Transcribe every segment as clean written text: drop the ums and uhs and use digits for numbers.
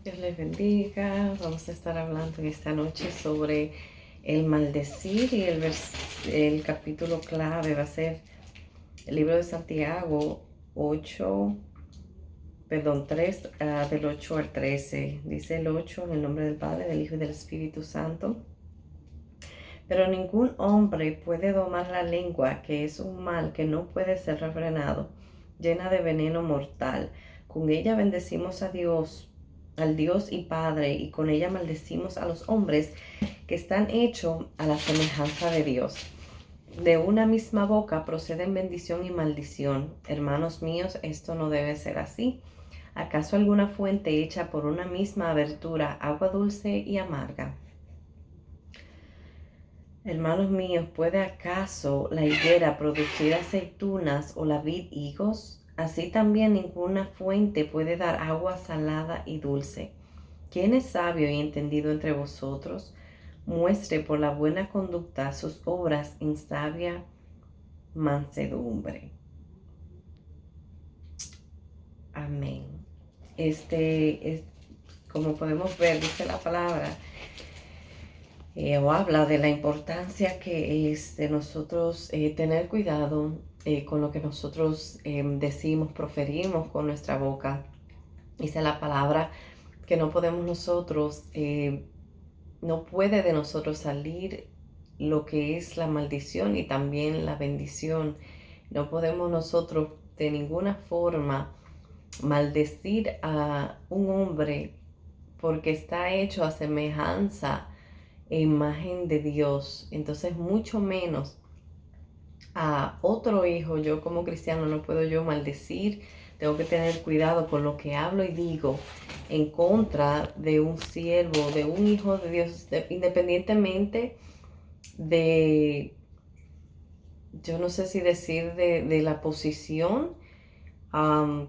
Dios les bendiga. Vamos a estar hablando en esta noche sobre el maldecir y el capítulo clave va a ser el libro de Santiago 8, perdón, 3, del 8 al 13. Dice el 8 en el nombre del Padre, del Hijo y del Espíritu Santo. Pero ningún hombre puede domar la lengua, que es un mal que no puede ser refrenado, llena de veneno mortal. Con ella bendecimos a Dios, al Dios y Padre, y con ella maldecimos a los hombres que están hechos a la semejanza de Dios. De una misma boca proceden bendición y maldición. Hermanos míos, esto no debe ser así. ¿Acaso alguna fuente hecha por una misma abertura, agua dulce y amarga? Hermanos míos, ¿puede acaso la higuera producir aceitunas o la vid higos? Así también ninguna fuente puede dar agua salada y dulce. ¿Quién es sabio y entendido entre vosotros? Muestre por la buena conducta sus obras en sabia mansedumbre. Amén. Como podemos ver, dice la palabra, o habla de la importancia que es de nosotros tener cuidado con lo que nosotros decimos, proferimos con nuestra boca. Dice la palabra que no podemos nosotros, no puede de nosotros salir lo que es la maldición y también la bendición. No podemos nosotros de ninguna forma maldecir a un hombre porque está hecho a semejanza e imagen de Dios. Entonces mucho menos a otro hijo. Yo como cristiano no puedo yo maldecir. Tengo que tener cuidado con lo que hablo y digo en contra de un siervo, de un hijo de Dios, independientemente de, yo no sé si decir de la posición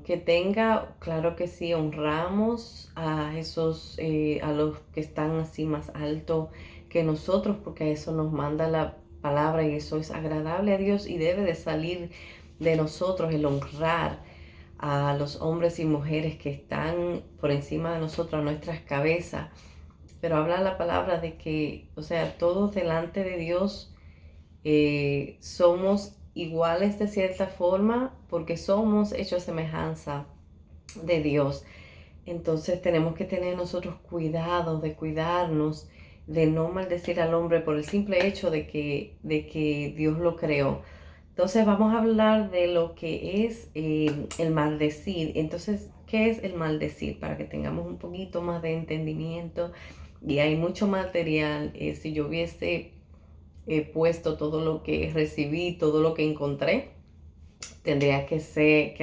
que tenga. Claro que sí, honramos a esos, a los que están así más alto que nosotros, porque eso nos manda la palabra y eso es agradable a Dios y debe de salir de nosotros el honrar a los hombres y mujeres que están por encima de nosotros, a nuestras cabezas. Pero habla la palabra de que, o sea, todos delante de Dios somos iguales de cierta forma porque somos hechos a semejanza de Dios. Entonces tenemos que tener nosotros cuidado de cuidarnos, de no maldecir al hombre por el simple hecho de que Dios lo creó. Entonces vamos a hablar de lo que es el maldecir. Entonces, ¿qué es el maldecir? Para que tengamos un poquito más de entendimiento. Y hay mucho material. Si yo hubiese puesto todo lo que recibí, todo lo que encontré, tendría que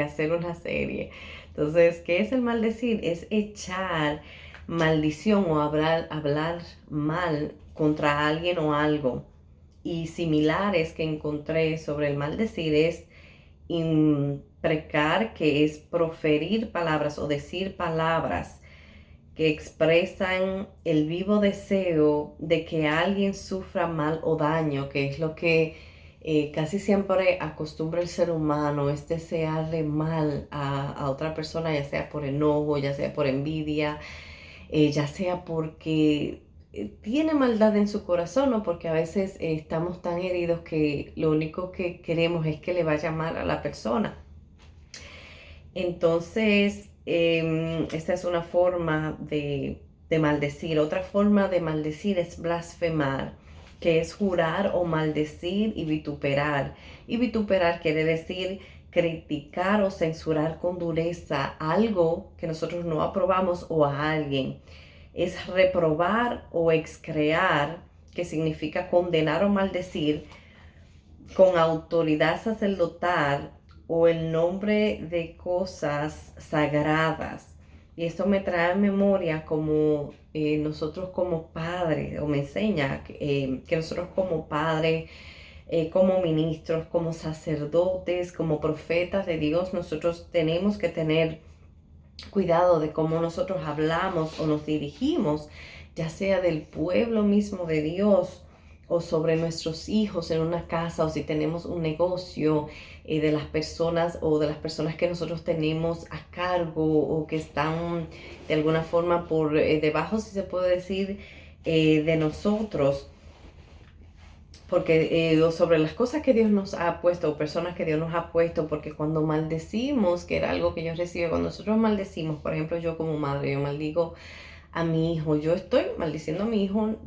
hacer una serie. Entonces, ¿qué es el maldecir? Es echar maldición o hablar mal contra alguien o algo. Y similares que encontré sobre el maldecir es imprecar, que es proferir palabras o decir palabras que expresan el vivo deseo de que alguien sufra mal o daño, que es lo que casi siempre acostumbra el ser humano, es desearle mal a otra persona, ya sea por enojo, ya sea por envidia, ya sea porque tiene maldad en su corazón, ¿no? Porque a veces estamos tan heridos que lo único que queremos es que le vaya mal a la persona. Entonces, esta es una forma de maldecir. Otra forma de maldecir es blasfemar, que es jurar o maldecir y vituperar. Y vituperar quiere decir criticar o censurar con dureza algo que nosotros no aprobamos o a alguien. Es reprobar o excrear, que significa condenar o maldecir con autoridad sacerdotal o el nombre de cosas sagradas. Y esto me trae a memoria como nosotros como padres, o me enseña que nosotros como padres, como ministros, como sacerdotes, como profetas de Dios, nosotros tenemos que tener cuidado de cómo nosotros hablamos o nos dirigimos, ya sea del pueblo mismo de Dios o sobre nuestros hijos en una casa, o si tenemos un negocio, de las personas o de las personas que nosotros tenemos a cargo o que están de alguna forma por debajo, si se puede decir, de nosotros. Porque o sobre las cosas que Dios nos ha puesto o personas que Dios nos ha puesto, porque cuando maldecimos, que era algo que yo recibí, cuando nosotros maldecimos, por ejemplo, yo como madre, yo maldigo a mi hijo, yo estoy maldiciendo a mi hijo.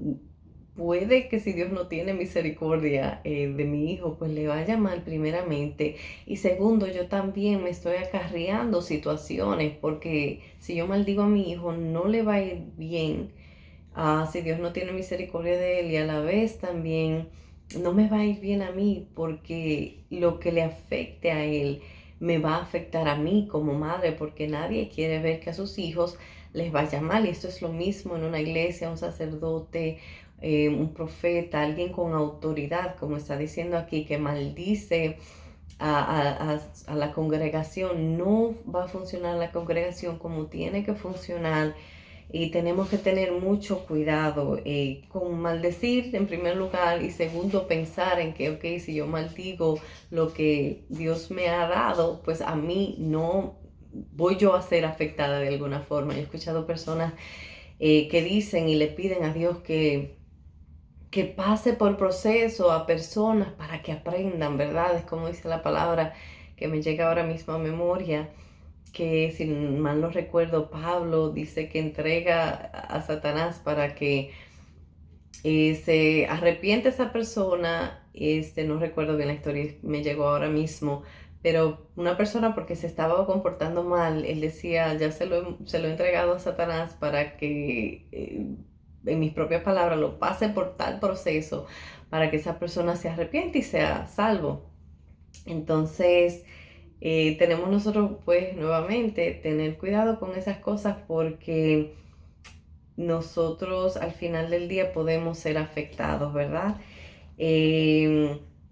Puede que si Dios no tiene misericordia de mi hijo, pues le vaya mal primeramente. Y segundo, yo también me estoy acarreando situaciones, porque si yo maldigo a mi hijo, no le va a ir bien. Si Dios no tiene misericordia de él, y a la vez también no me va a ir bien a mí, porque lo que le afecte a él me va a afectar a mí como madre, porque nadie quiere ver que a sus hijos les vaya mal. Y esto es lo mismo en una iglesia, un sacerdote, un profeta, alguien con autoridad, como está diciendo aquí, que maldice a la congregación. No va a funcionar la congregación como tiene que funcionar, y tenemos que tener mucho cuidado con maldecir en primer lugar, y segundo, pensar en que, ok, si yo maldigo lo que Dios me ha dado, pues a mí no voy yo a ser afectada de alguna forma. Yo he escuchado personas que dicen y le piden a Dios que pase por proceso a personas para que aprendan, ¿verdad? Es como dice la palabra que me llega ahora mismo a memoria, que si mal no recuerdo, Pablo dice que entrega a Satanás para que se arrepiente esa persona. No recuerdo bien la historia, me llegó ahora mismo, pero una persona, porque se estaba comportando mal, él decía, ya se lo he entregado a Satanás para que, en mis propias palabras, lo pase por tal proceso para que esa persona se arrepiente y sea salvo. Entonces, tenemos nosotros pues nuevamente tener cuidado con esas cosas, porque nosotros al final del día podemos ser afectados, ¿verdad?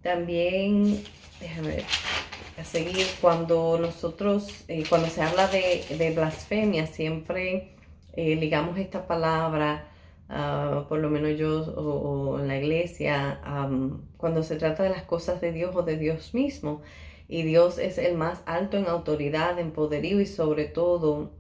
También, déjame ver, a seguir, cuando nosotros, cuando se habla de blasfemia, siempre ligamos esta palabra, por lo menos yo o en la iglesia, cuando se trata de las cosas de Dios o de Dios mismo. Y Dios es el más alto en autoridad, en poderío y sobre todo,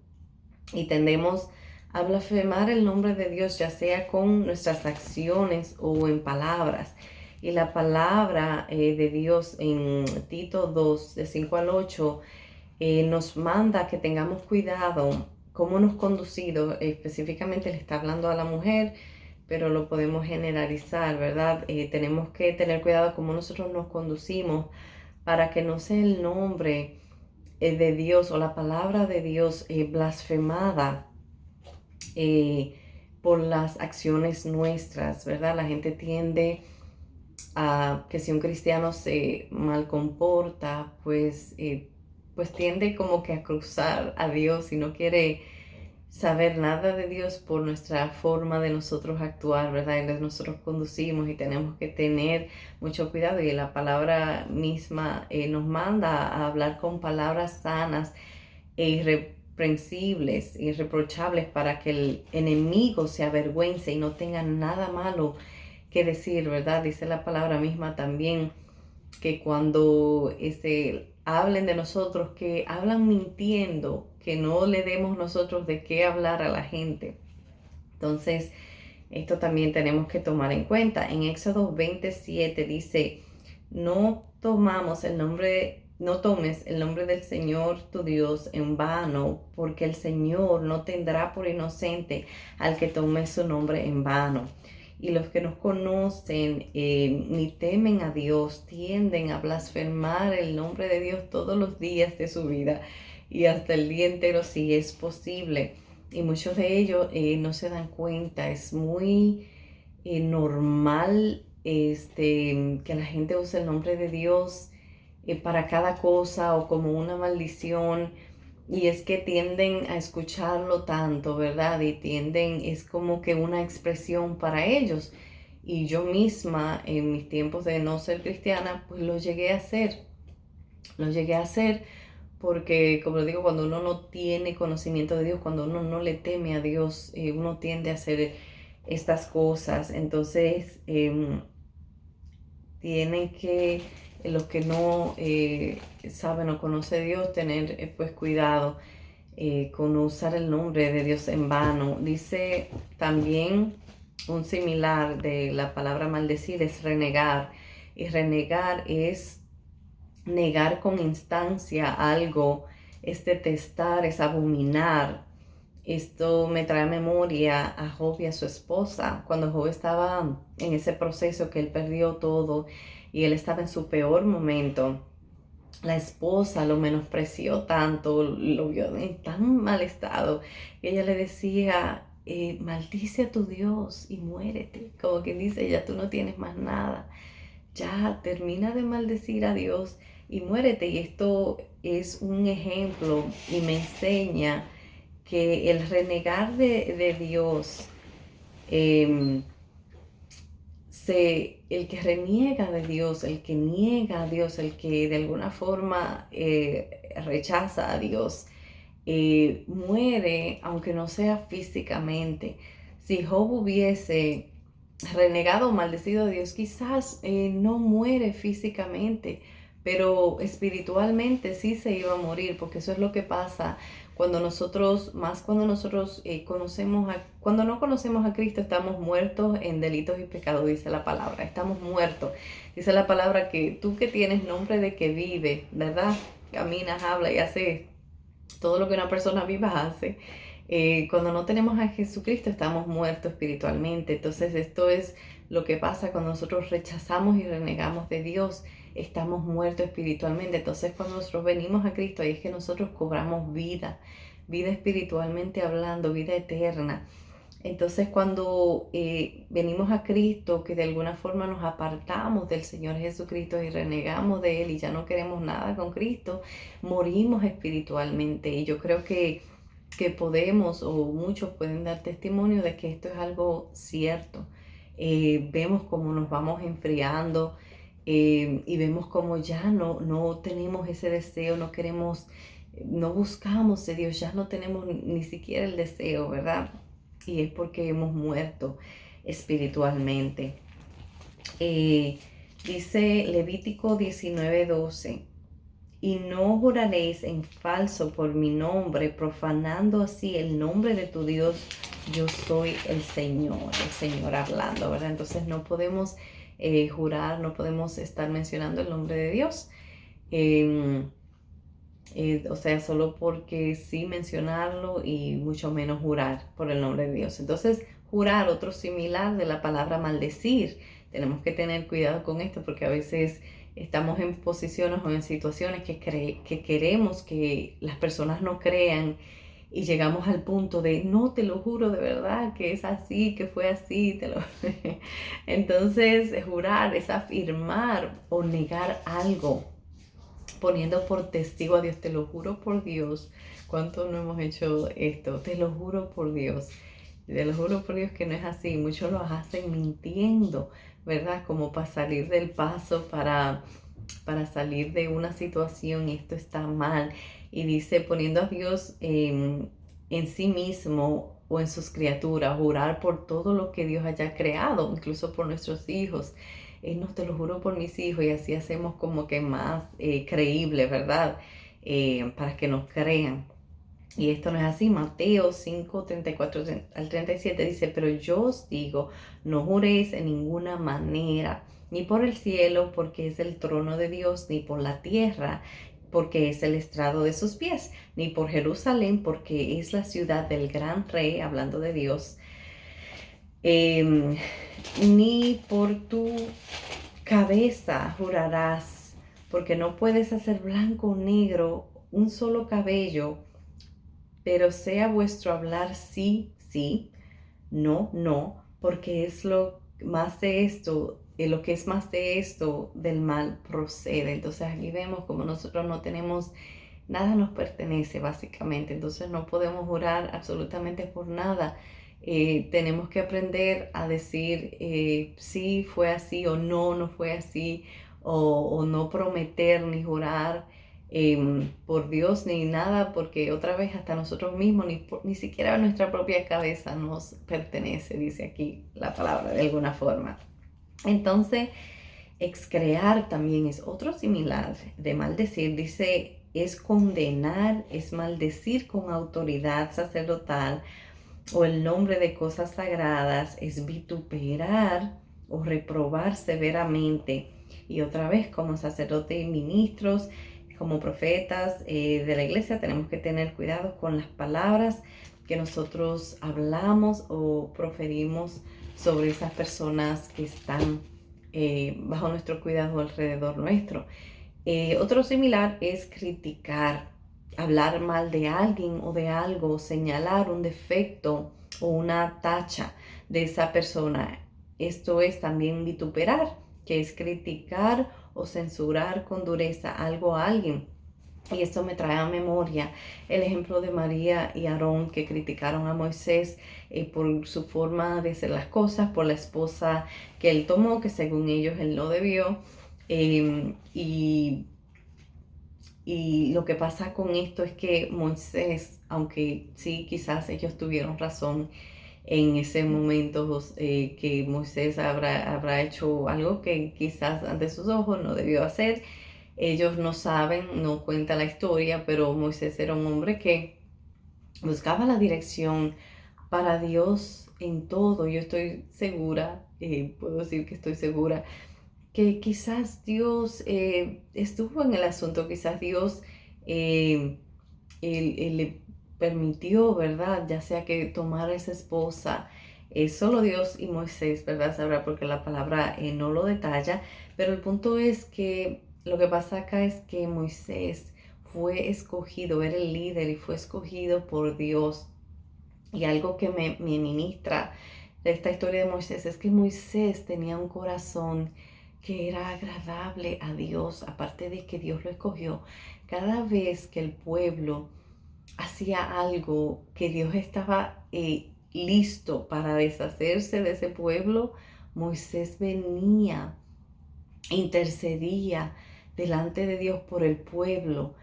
y tendemos a blasfemar el nombre de Dios, ya sea con nuestras acciones o en palabras. Y la palabra de Dios en Tito 2, de 5 al 8, nos manda que tengamos cuidado cómo nos conducido. Específicamente le está hablando a la mujer, pero lo podemos generalizar, ¿verdad? Tenemos que tener cuidado cómo nosotros nos conducimos, para que no sea el nombre de Dios o la palabra de Dios blasfemada por las acciones nuestras, ¿verdad? La gente tiende a que si un cristiano se mal comporta, pues tiende como que a cruzar a Dios y no quiere saber nada de Dios por nuestra forma de nosotros actuar, ¿verdad? Y nosotros conducimos, y tenemos que tener mucho cuidado. Y la palabra misma nos manda a hablar con palabras sanas e irreprensibles, irreprochables, para que el enemigo se avergüence y no tenga nada malo que decir, ¿verdad? Dice la palabra misma también que cuando hablen de nosotros, que hablan mintiendo, que no le demos nosotros de qué hablar a la gente. Entonces, esto también tenemos que tomar en cuenta. En Éxodo 27 dice, no tomes el nombre del Señor tu Dios en vano, porque el Señor no tendrá por inocente al que tome su nombre en vano. Y los que no conocen ni temen a Dios tienden a blasfemar el nombre de Dios todos los días de su vida, y hasta el día entero si es posible. Y muchos de ellos no se dan cuenta. Es muy normal que la gente use el nombre de Dios para cada cosa o como una maldición. Y es que tienden a escucharlo tanto, ¿verdad? Y es como que una expresión para ellos. Y yo misma, en mis tiempos de no ser cristiana, pues lo llegué a hacer. Lo llegué a hacer porque, como digo, cuando uno no tiene conocimiento de Dios, cuando uno no le teme a Dios, uno tiende a hacer estas cosas. Entonces, tienen que, los que no saben o conocen a Dios, tener pues cuidado con no usar el nombre de Dios en vano. Dice también un similar de la palabra maldecir es renegar. Y renegar es negar con instancia algo, es detestar, es abominar. Esto me trae a memoria a Job y a su esposa, cuando Job estaba en ese proceso que él perdió todo y él estaba en su peor momento. La esposa lo menospreció tanto, lo vio en tan mal estado, que ella le decía, maldice a tu Dios y muérete. Como quien dice, ya tú no tienes más nada. Ya termina de maldecir a Dios y muérete. Y esto es un ejemplo y me enseña que el renegar de Dios, eh, el que reniega de Dios, el que niega a Dios, el que de alguna forma rechaza a Dios, muere aunque no sea físicamente. Si Job hubiese renegado o maldecido a Dios, quizás no muere físicamente, pero espiritualmente sí se iba a morir, porque eso es lo que pasa cuando nosotros, más cuando nosotros cuando no conocemos a Cristo, estamos muertos en delitos y pecados, dice la palabra, estamos muertos. Dice la palabra que tú que tienes nombre de que vive, ¿verdad? Caminas, habla y haces todo lo que una persona viva hace. Cuando no tenemos a Jesucristo estamos muertos espiritualmente. Entonces esto es lo que pasa cuando nosotros rechazamos y renegamos de Dios. Estamos muertos espiritualmente. Entonces cuando nosotros venimos a Cristo, ahí es que nosotros cobramos vida, vida espiritualmente hablando, vida eterna. Entonces cuando venimos a Cristo, que de alguna forma nos apartamos del Señor Jesucristo y renegamos de Él y ya no queremos nada con Cristo, morimos espiritualmente. Y yo creo que podemos o muchos pueden dar testimonio de que esto es algo cierto. Vemos cómo nos vamos enfriando y vemos cómo ya no tenemos ese deseo, no queremos, no buscamos de Dios, ya no tenemos ni siquiera el deseo, ¿verdad? Y es porque hemos muerto espiritualmente. Dice Levítico 19:12, y no juraréis en falso por mi nombre, profanando así el nombre de tu Dios. Yo soy el Señor hablando, ¿verdad? Entonces no podemos jurar, no podemos estar mencionando el nombre de Dios. O sea, solo porque sí mencionarlo y mucho menos jurar por el nombre de Dios. Entonces, jurar, otro similar de la palabra maldecir. Tenemos que tener cuidado con esto porque a veces estamos en posiciones o en situaciones que queremos que las personas no crean y llegamos al punto de, no, te lo juro de verdad que es así, que fue así. Entonces, jurar es afirmar o negar algo, poniendo por testigo a Dios. Te lo juro por Dios. ¿Cuánto no hemos hecho esto? Te lo juro por Dios. Te lo juro por Dios que no es así. Muchos lo hacen mintiendo, ¿verdad? Como para salir del paso, para salir de una situación, y esto está mal. Y dice, poniendo a Dios en sí mismo o en sus criaturas, jurar por todo lo que Dios haya creado, incluso por nuestros hijos. No, te lo juro por mis hijos, y así hacemos como que más creíble, ¿verdad? Para que nos crean. Y esto no es así. Mateo 5:34 al 37 dice, pero yo os digo, no juréis en ninguna manera, ni por el cielo, porque es el trono de Dios, ni por la tierra, porque es el estrado de sus pies, ni por Jerusalén, porque es la ciudad del gran rey, hablando de Dios, ni por tu cabeza jurarás, porque no puedes hacer blanco o negro un solo cabello, pero sea vuestro hablar sí, sí, no, no, porque es lo más de esto, lo que es más de esto del mal procede. Entonces aquí vemos como nosotros no tenemos, nada nos pertenece básicamente, entonces no podemos jurar absolutamente por nada. Tenemos que aprender a decir sí fue así o no, no fue así, o no prometer ni jurar por Dios ni nada, porque otra vez hasta nosotros mismos, ni siquiera nuestra propia cabeza nos pertenece, dice aquí la palabra de alguna forma. Entonces, Excrear también es otro similar de maldecir. Dice, es condenar, es maldecir con autoridad sacerdotal o el nombre de cosas sagradas, es vituperar o reprobar severamente. Y otra vez, como sacerdotes y ministros, como profetas de la iglesia, tenemos que tener cuidado con las palabras que nosotros hablamos o proferimos sobre esas personas que están bajo nuestro cuidado alrededor nuestro. Otro similar es criticar, hablar mal de alguien o de algo, señalar un defecto o una tacha de esa persona. Esto es también vituperar, que es criticar o censurar con dureza algo a alguien. Y esto me trae a memoria el ejemplo de María y Aarón, que criticaron a Moisés por su forma de hacer las cosas, por la esposa que él tomó, que según ellos él no debió. Eh, y, y lo que pasa con esto es que Moisés, aunque sí quizás ellos tuvieron razón en ese momento, que Moisés habrá hecho algo que quizás ante sus ojos no debió hacer. Ellos no saben, no cuenta la historia, pero Moisés era un hombre que buscaba la dirección para Dios en todo. Yo estoy segura, puedo decir que estoy segura, que quizás Dios estuvo en el asunto, quizás Dios eh, le permitió, ¿verdad? Ya sea que tomara esa esposa. Solo Dios y Moisés, ¿verdad? Sabrá porque la palabra no lo detalla, pero el punto es que lo que pasa acá es que Moisés fue escogido, era el líder y fue escogido por Dios. Y algo que me ministra de esta historia de Moisés es que Moisés tenía un corazón que era agradable a Dios, aparte de que Dios lo escogió. Cada vez que el pueblo hacía algo, que Dios estaba listo para deshacerse de ese pueblo, Moisés venía, intercedía delante de Dios por el pueblo.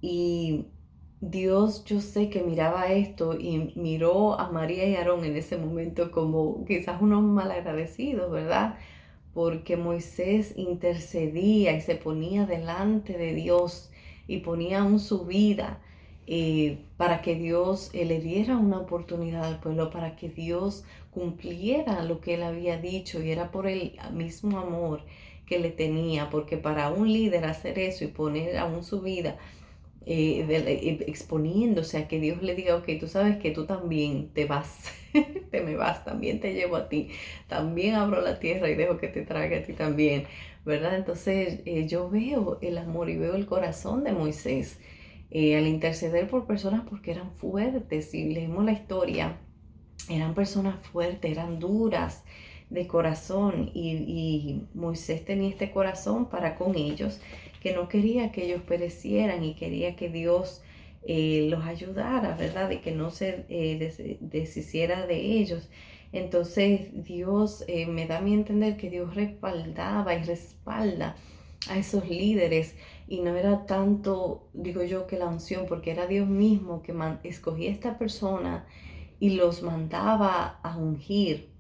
Y Dios, yo sé que miraba esto y miró a María y Aarón en ese momento como quizás unos malagradecidos, ¿verdad? Porque Moisés intercedía y se ponía delante de Dios y ponía aún su vida para que Dios le diera una oportunidad al pueblo, para que Dios cumpliera lo que él había dicho, y era por el mismo amor que le tenía, porque para un líder hacer eso y poner aún su vida exponiéndose a que Dios le diga, ok, tú sabes que tú también te vas, te me vas, también te llevo a ti, también abro la tierra y dejo que te trague a ti también, ¿verdad? Entonces yo veo el amor y veo el corazón de Moisés al interceder por personas porque eran fuertes. Si leemos la historia, eran personas fuertes, eran duras de corazón, y Moisés tenía este corazón para con ellos, que no quería que ellos perecieran y quería que Dios los ayudara, ¿verdad? Y que no se deshiciera de ellos. Entonces Dios me da a mí entender que Dios respaldaba y respalda a esos líderes, y no era tanto, digo yo, que la unción, porque era Dios mismo que escogía a esta persona y los mandaba a ungir.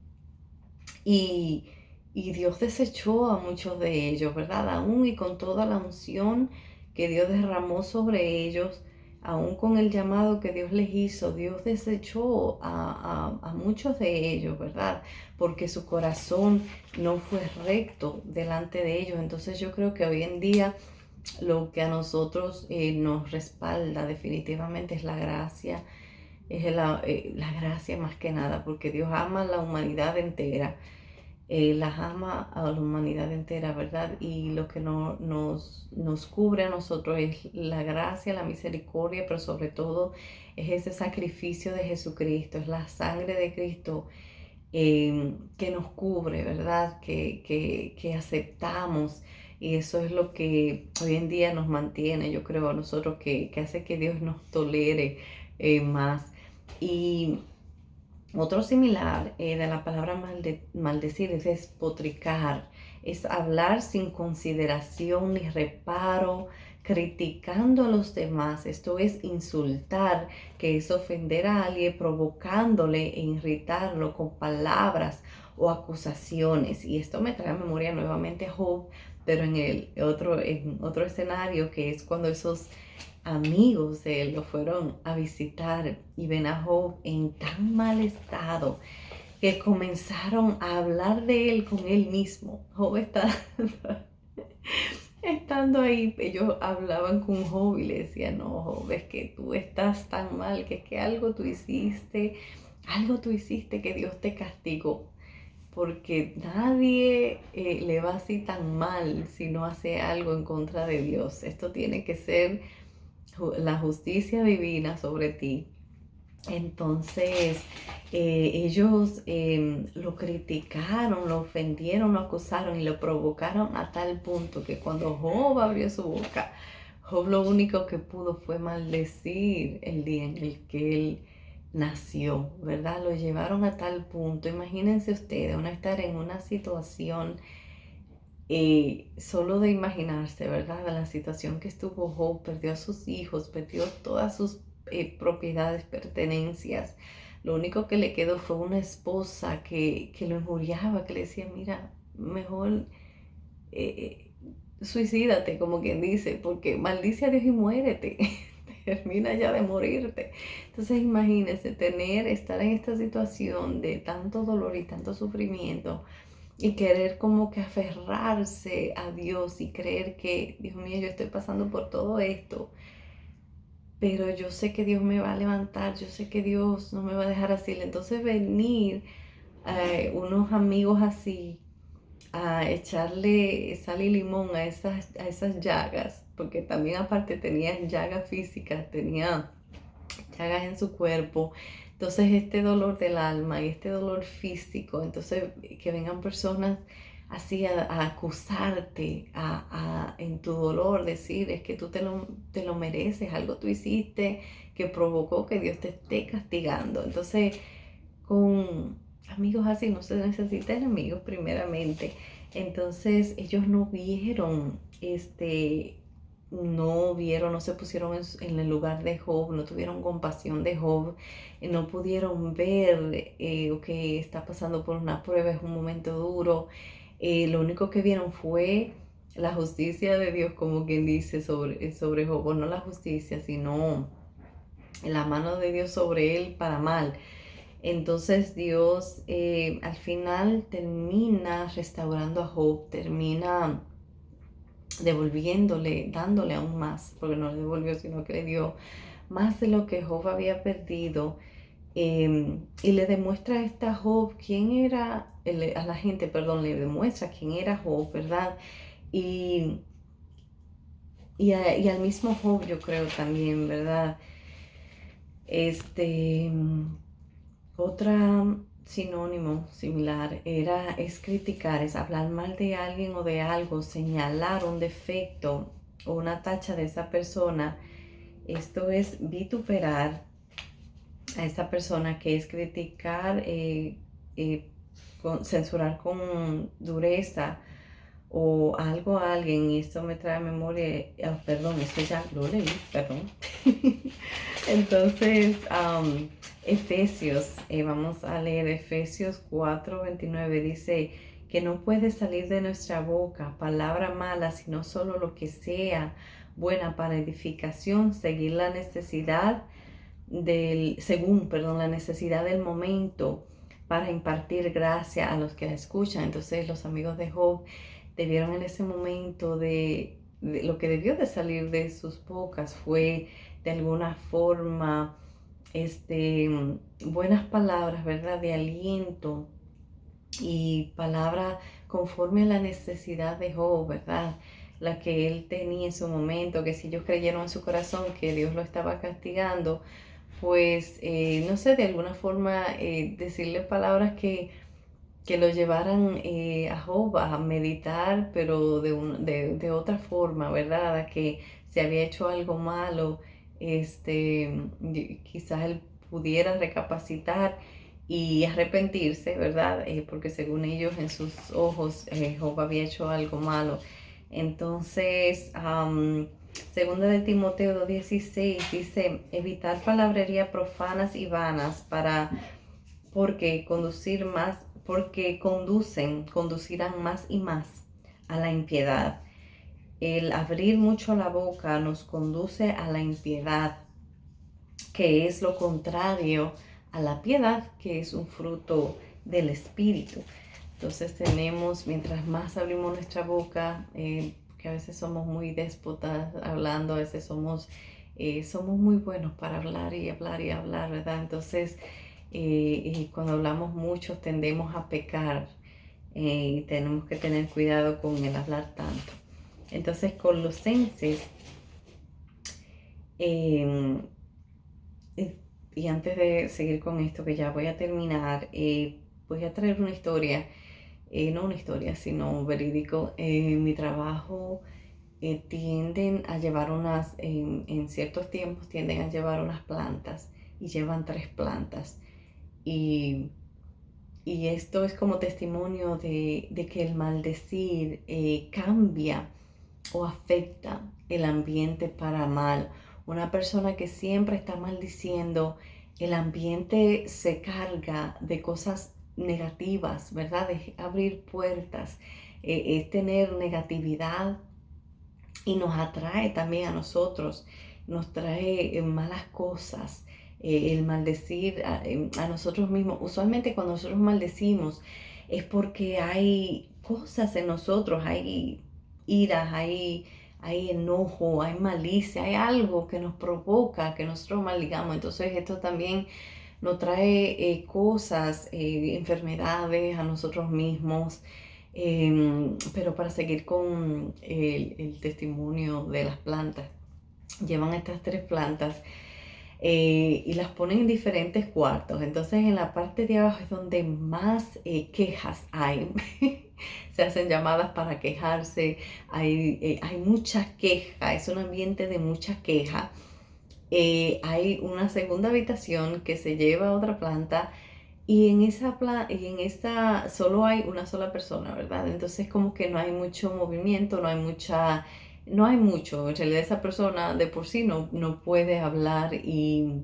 Y, y Dios desechó a muchos de ellos, ¿verdad? Aún y con toda la unción que Dios derramó sobre ellos, aún con el llamado que Dios les hizo, Dios desechó a muchos de ellos, ¿verdad? Porque su corazón no fue recto delante de ellos. Entonces yo creo que hoy en día lo que a nosotros nos respalda definitivamente es la gracia, es la gracia más que nada, porque Dios ama a la humanidad entera, las ama a la humanidad entera, ¿verdad? Y lo que nos cubre a nosotros es la gracia, la misericordia, pero sobre todo es ese sacrificio de Jesucristo, es la sangre de Cristo que nos cubre, ¿verdad? Que aceptamos. Y eso es lo que hoy en día nos mantiene, yo creo, a nosotros, que hace que Dios nos tolere más. Y otro similar de la palabra maldecir es despotricar, es hablar sin consideración ni reparo, criticando a los demás. Esto es insultar, que es ofender a alguien, provocándole e irritarlo con palabras o acusaciones. Y esto me trae a memoria nuevamente a Job, pero en otro escenario, que es cuando esos amigos de él lo fueron a visitar y ven a Job en tan mal estado que comenzaron a hablar de él con él mismo. Job está estando ahí, ellos hablaban con Job y le decían, no, Job, es que tú estás tan mal, que es que algo tú hiciste que Dios te castigó, porque nadie le va así tan mal si no hace algo en contra de Dios. Esto tiene que ser la justicia divina sobre ti. Entonces, ellos lo criticaron, lo ofendieron, lo acusaron y lo provocaron a tal punto que cuando Job abrió su boca, Job lo único que pudo fue maldecir el día en el que él nació, ¿verdad? Lo llevaron a tal punto. Imagínense ustedes, uno estar en una situación, solo de imaginarse, ¿verdad? La situación que estuvo Job, perdió a sus hijos, perdió todas sus propiedades, pertenencias. Lo único que le quedó fue una esposa que lo injuriaba, que le decía, mira, mejor suicídate, como quien dice, porque maldice a Dios y muérete. Termina ya de morirte. Entonces imagínense estar en esta situación de tanto dolor y tanto sufrimiento, y querer como que aferrarse a Dios y creer que, Dios mío, yo estoy pasando por todo esto, pero yo sé que Dios me va a levantar, yo sé que Dios no me va a dejar así. Entonces venir unos amigos así a echarle sal y limón a esas llagas, porque también aparte tenía llagas físicas, tenía llagas en su cuerpo. Entonces este dolor del alma y este dolor físico, entonces que vengan personas así a acusarte en tu dolor, decir, es que tú te lo mereces, algo tú hiciste que provocó que Dios te esté castigando. Entonces con amigos así no se necesitan enemigos primeramente. Entonces ellos no vieron, no se pusieron en el lugar de Job, no tuvieron compasión de Job, no pudieron ver, ok, está pasando por una prueba, es un momento duro. Lo único que vieron fue la justicia de Dios, como quien dice, sobre Job, o no la justicia, sino la mano de Dios sobre él para mal. Entonces Dios al final termina restaurando a Job, termina devolviéndole, dándole aún más, porque no le devolvió, sino que le dio más de lo que Job había perdido. Y le demuestra a esta Job quién era, a la gente, perdón, le demuestra quién era Job, ¿verdad? Y, y al mismo Job, yo creo también, ¿verdad? Otra sinónimo similar es criticar, es hablar mal de alguien o de algo, señalar un defecto o una tacha de esa persona. Esto es vituperar a esa persona, que es criticar, censurar con dureza o algo a alguien. Y esto me trae a memoria, perdón, esto ya lo leí, perdón. Entonces, Efesios, vamos a leer Efesios 4:29, dice que no puede salir de nuestra boca palabra mala, sino solo lo que sea buena para edificación, según la necesidad del momento, para impartir gracia a los que la escuchan. Entonces los amigos de Job debieron en ese momento de lo que debió de salir de sus bocas fue de alguna forma buenas palabras, ¿verdad? De aliento y palabras conforme a la necesidad de Job, ¿verdad? La que él tenía en su momento, que si ellos creyeron en su corazón que Dios lo estaba castigando, pues, no sé, de alguna forma decirle palabras que lo llevaran a Job a meditar, pero de otra forma, ¿verdad? A que se había hecho algo malo, quizás él pudiera recapacitar y arrepentirse, ¿verdad? Porque según ellos, en sus ojos, Job había hecho algo malo. Entonces, segunda de Timoteo 2:16 dice, evitar palabrería profanas y vanas porque porque conducirán más y más a la impiedad. El abrir mucho la boca nos conduce a la impiedad, que es lo contrario a la piedad, que es un fruto del Espíritu. Entonces tenemos, mientras más abrimos nuestra boca, que a veces somos muy déspotas hablando, a veces somos muy buenos para hablar y hablar y hablar, ¿verdad? Entonces, cuando hablamos mucho tendemos a pecar y tenemos que tener cuidado con el hablar tanto. Entonces, Colosenses, eh, y antes de seguir con esto, que ya voy a terminar, voy a traer una historia, no una historia, sino un verídico. En mi trabajo tienden a llevar en ciertos tiempos tienden a llevar unas plantas y llevan 3 plantas. Y, y esto es como testimonio de que el maldecir cambia o afecta el ambiente para mal. Una persona que siempre está maldiciendo, el ambiente se carga de cosas negativas, ¿verdad? De abrir puertas, es tener negatividad y nos atrae también a nosotros, nos trae malas cosas, el maldecir a nosotros mismos. Usualmente cuando nosotros maldecimos es porque hay cosas en nosotros, hay iras, hay enojo, hay malicia, hay algo que nos provoca que nosotros maldigamos. Entonces esto también nos trae cosas, enfermedades a nosotros mismos. Pero para seguir con el testimonio de las plantas, llevan estas 3 plantas y las ponen en diferentes cuartos. Entonces en la parte de abajo es donde más quejas hay. Se hacen llamadas para quejarse, hay mucha queja, es un ambiente de mucha queja. Hay una segunda habitación que se lleva a otra planta y en esa solo hay una sola persona, ¿verdad? Entonces como que no hay mucho movimiento, no hay mucho. En realidad esa persona de por sí no puede hablar y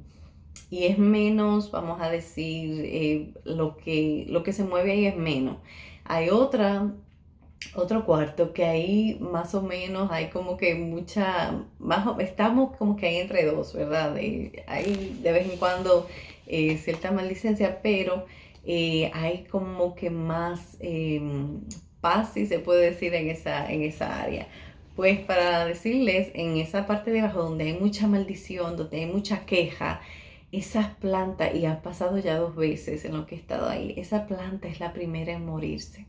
es menos, vamos a decir, lo que se mueve ahí es menos. Hay otro cuarto que ahí más o menos hay como que estamos como que ahí entre dos, ¿verdad? Hay de vez en cuando cierta maldicencia, pero hay como que más paz, si se puede decir, en esa área. Pues para decirles, en esa parte de abajo donde hay mucha maldición, donde hay mucha queja, esas plantas, y ha pasado ya 2 veces en lo que he estado ahí, esa planta es la primera en morirse.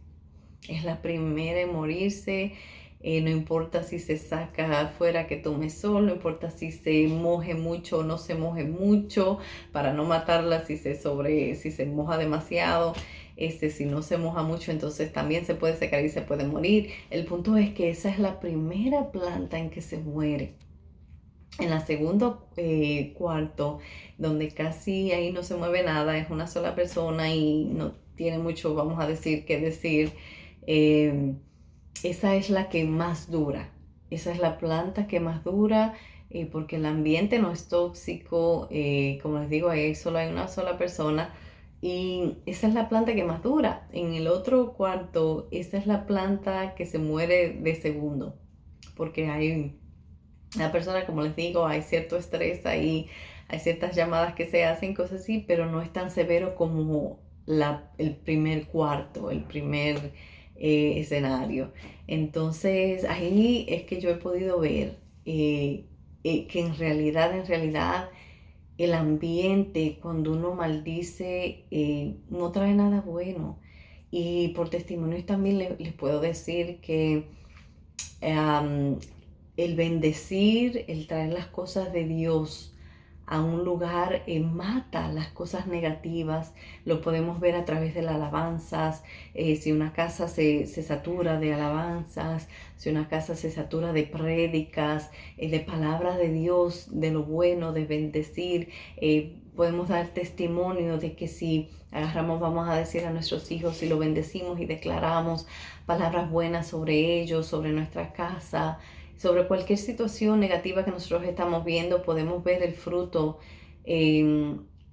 Es la primera en morirse, no importa si se saca afuera que tome sol, no importa si se moje mucho o no se moje mucho, para no matarla si se moja demasiado, si no se moja mucho, entonces también se puede secar y se puede morir. El punto es que esa es la primera planta en que se muere. En la segundo cuarto, donde casi ahí no se mueve nada, es una sola persona y no tiene mucho, vamos a decir, que decir. eh, Esa es la que más dura. Esa es la planta que más dura porque el ambiente no es tóxico. Como les digo, ahí solo hay una sola persona. Y esa es la planta que más dura. En el otro cuarto, esa es la planta que se muere de segundo. Porque hay una persona, como les digo, hay cierto estrés ahí, hay ciertas llamadas que se hacen, cosas así, pero no es tan severo como el primer cuarto, el primer escenario. Entonces ahí es que yo he podido ver que en realidad, el ambiente cuando uno maldice no trae nada bueno. Y por testimonios también les puedo decir que um, el bendecir, el traer las cosas de Dios a un lugar mata las cosas negativas. Lo podemos ver a través de las alabanzas. Si una casa se satura de alabanzas, si una casa se satura de prédicas, de palabras de Dios, de lo bueno, de bendecir, podemos dar testimonio de que si agarramos, vamos a decir a nuestros hijos, si lo bendecimos y declaramos palabras buenas sobre ellos, sobre nuestra casa, sobre cualquier situación negativa que nosotros estamos viendo, podemos ver el fruto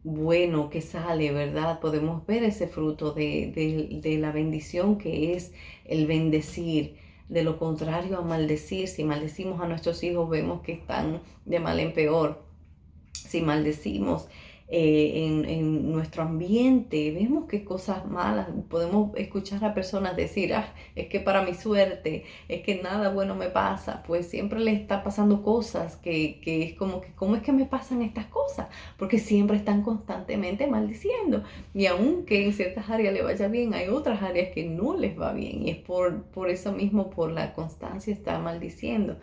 bueno que sale, ¿verdad? Podemos ver ese fruto de la bendición que es el bendecir. De lo contrario a maldecir, si maldecimos a nuestros hijos, vemos que están de mal en peor. Si maldecimos en nuestro ambiente, vemos que cosas malas, podemos escuchar a personas decir, es que para mi suerte, es que nada bueno me pasa, pues siempre les está pasando cosas que es como que, ¿cómo es que me pasan estas cosas? Porque siempre están constantemente maldiciendo. Y aunque en ciertas áreas le vaya bien, hay otras áreas que no les va bien. Y es por eso mismo, por la constancia, está maldiciendo.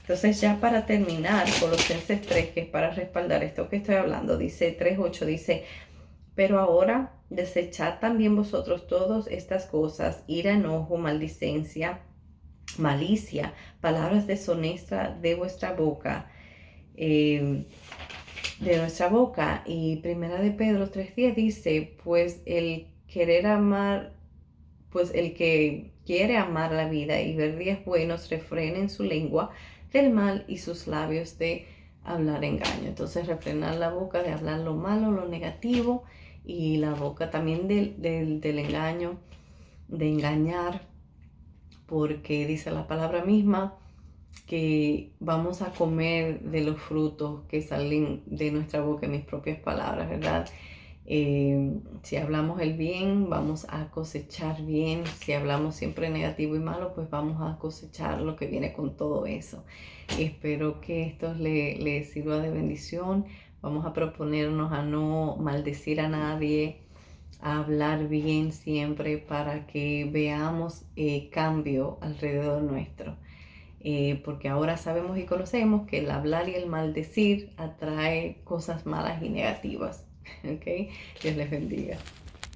Entonces ya para terminar, Colosenses 3, que es para respaldar esto que estoy hablando, dice 3:8, dice, pero ahora desechad también vosotros todas estas cosas, ira, enojo, maldicencia, malicia, palabras deshonestas de vuestra boca, de nuestra boca. Y primera de Pedro 3:10 dice, pues el que quiere amar la vida y ver días buenos, refrene en su lengua del mal y sus labios de hablar engaño. Entonces, refrenar la boca de hablar lo malo, lo negativo, y la boca también del engaño, de engañar, porque dice la palabra misma que vamos a comer de los frutos que salen de nuestra boca, en mis propias palabras, ¿verdad? Si hablamos el bien, vamos a cosechar bien. Si hablamos siempre negativo y malo, pues vamos a cosechar lo que viene con todo eso. Espero que esto le sirva de bendición. Vamos a proponernos a no maldecir a nadie, a hablar bien siempre para que veamos cambio alrededor nuestro. Porque ahora sabemos y conocemos que el hablar y el maldecir atrae cosas malas y negativas. ¿Ok? Dios les bendiga.